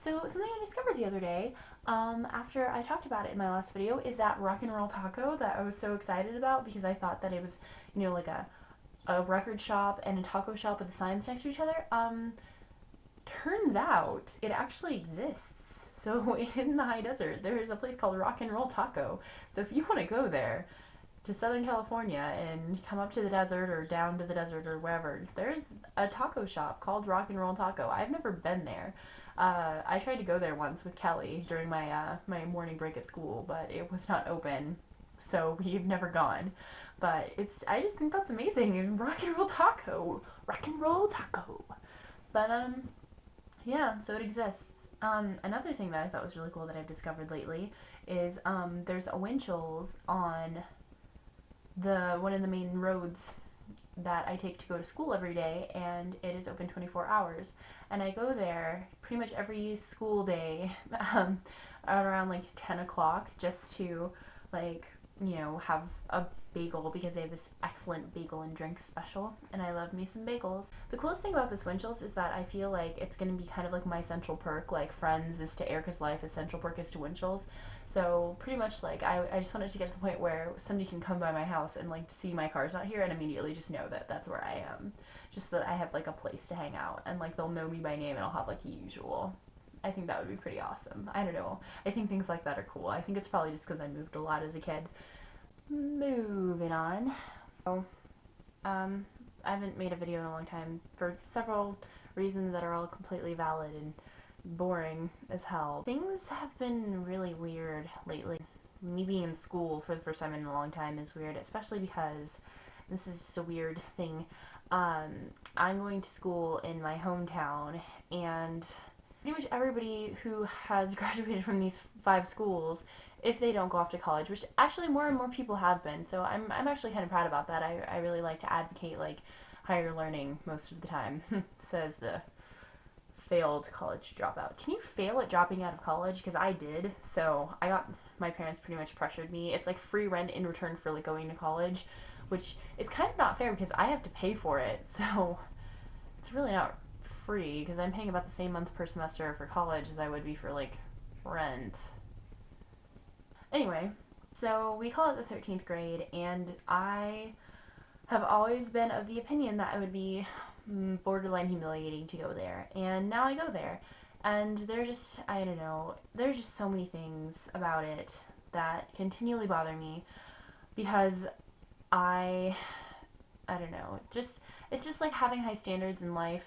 So something I discovered the other day, after I talked about it in my last video, is that rock and roll taco that I was so excited about because I thought that it was, like a record shop and a taco shop with the signs next to each other. Turns out it actually exists. So in the high desert, there's a place called Rock and Roll Taco. So if you want to go there to Southern California and come up to the desert or down to the desert or wherever, there's a taco shop called Rock and Roll Taco. I've never been there. I tried to go there once with Kelly during my morning break at school, but it was not open, so we've never gone. But I just think that's amazing. Rock and Roll Taco, Rock and Roll Taco. But yeah, so it exists. Another thing that I thought was really cool that I've discovered lately is there's a Winchell's on the one of the main roads that I take to go to school every day, and it is open 24 hours. And I go there pretty much every school day around like 10 o'clock just to, like, have a bagel because they have this excellent bagel and drink special, and I love me some bagels. The coolest thing about this Winchell's is that I feel like it's going to be kind of like my Central Perk, like Friends is to Erica's life as Central Perk is to Winchell's. So pretty much, like, I just wanted to get to the point where somebody can come by my house and, like, see my car's not here and immediately just know that that's where I am. Just that I have, like, a place to hang out, and, like, they'll know me by name and I'll have, like, a usual. I think that would be pretty awesome. I don't know. I think things like that are cool. I think it's probably just because I moved a lot as a kid. Moving on. So, I haven't made a video in a long time for several reasons that are all completely valid and boring as hell. Things have been really weird lately. Me being in school for the first time in a long time is weird, especially because this is just a weird thing. I'm going to school in my hometown, and pretty much everybody who has graduated from these 5 schools, if they don't go off to college, which actually more and more people have been, so I'm actually kind of proud about that. I really like to advocate, like, higher learning most of the time, says the failed college dropout. Can you fail at dropping out of college? Because I did. So my parents pretty much pressured me. It's like free rent in return for, like, going to college, which is kind of not fair because I have to pay for it. So it's really not free because I'm paying about the same month per semester for college as I would be for, like, rent. Anyway, so we call it the 13th grade, and I have always been of the opinion that it would be borderline humiliating to go there, and now I go there, and I don't know, there's just so many things about it that continually bother me because I don't know, it's just like having high standards in life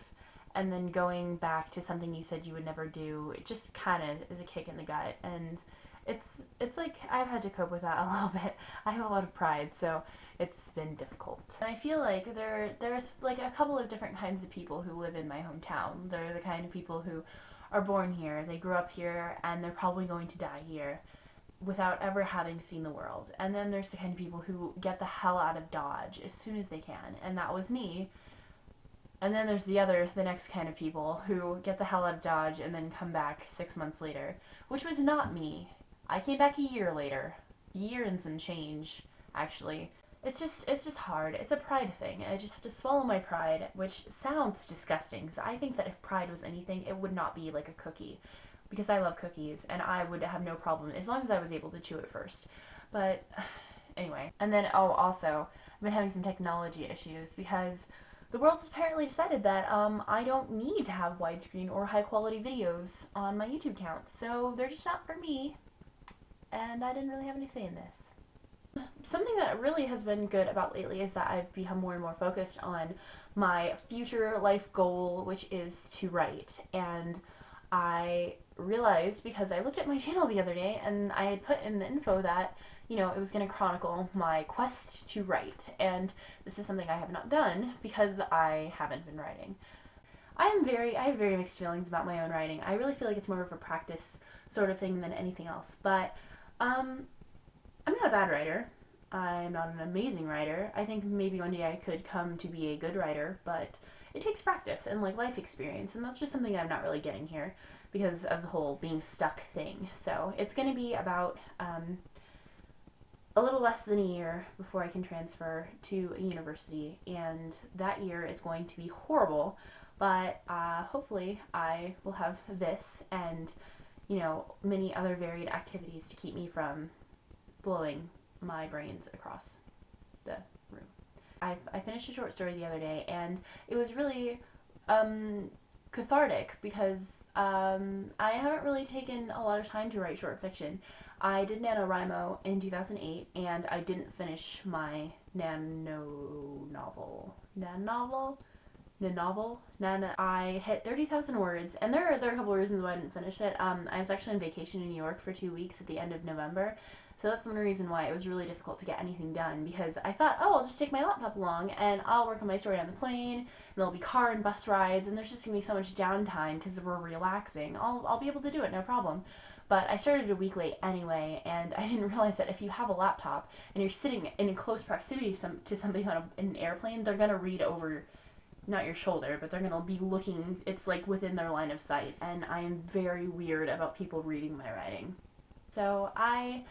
and then going back to something you said you would never do. It just kind of is a kick in the gut, and it's like I've had to cope with that a little bit. I have a lot of pride, so it's been difficult. And I feel like there are like a couple of different kinds of people who live in my hometown. They're the kind of people who are born here, they grew up here, and they're probably going to die here without ever having seen the world. And then there's the kind of people who get the hell out of Dodge as soon as they can, and that was me. And then there's the next kind of people who get the hell out of Dodge and then come back 6 months later, which was not me. I came back a year later. Year and some change, actually. It's just hard. It's a pride thing. I just have to swallow my pride, which sounds disgusting, because I think that if pride was anything, it would not be like a cookie. Because I love cookies, and I would have no problem, as long as I was able to chew it first. But, anyway. And then, also, I've been having some technology issues, because the world has apparently decided that I don't need to have widescreen or high-quality videos on my YouTube account, so they're just not for me, and I didn't really have any say in this. Something that really has been good about lately is that I've become more and more focused on my future life goal, which is to write. And I realized, because I looked at my channel the other day, and I had put in the info that, it was going to chronicle my quest to write. And this is something I have not done because I haven't been writing. I have very mixed feelings about my own writing. I really feel like it's more of a practice sort of thing than anything else. But, I'm not a bad writer. I'm not an amazing writer. I think maybe one day I could come to be a good writer, but it takes practice and, like, life experience, and that's just something I'm not really getting here because of the whole being stuck thing. So it's going to be about a little less than a year before I can transfer to a university, and that year is going to be horrible, but hopefully I will have this and, you know, many other varied activities to keep me from blowing my brains across the room. I finished a short story the other day, and it was really cathartic because I haven't really taken a lot of time to write short fiction. I did NaNoWriMo in 2008, and I didn't finish my nano novel. I hit 30,000 words, and there are a couple of reasons why I didn't finish it. I was actually on vacation in New York for 2 weeks at the end of November, so that's one reason why it was really difficult to get anything done, because I thought, oh, I'll just take my laptop along and I'll work on my story on the plane, and there'll be car and bus rides, and there's just gonna be so much downtime because we're relaxing. I'll be able to do it, no problem. But I started a week late anyway, and I didn't realize that if you have a laptop and you're sitting in close proximity to somebody on in an airplane, they're gonna read over, not your shoulder, but they're gonna be looking, it's like within their line of sight, and I am very weird about people reading my writing. So I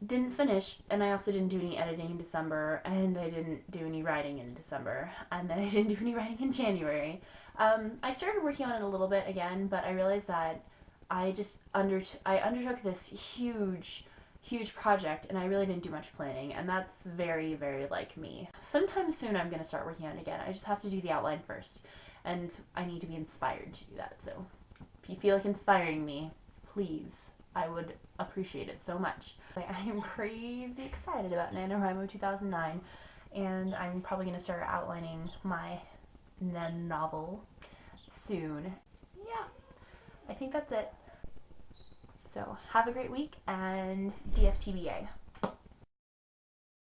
didn't finish, and I also didn't do any editing in December, and I didn't do any writing in December, and then I didn't do any writing in January. I started working on it a little bit again, but I realized that I undertook this huge project, and I really didn't do much planning, and that's very, very like me. Sometime soon I'm going to start working on it again. I just have to do the outline first, and I need to be inspired to do that. So if you feel like inspiring me, please, I would appreciate it so much. I am crazy excited about NaNoWriMo 2009, and I'm probably going to start outlining my novel soon. Yeah, I think that's it. So have a great week, and DFTBA.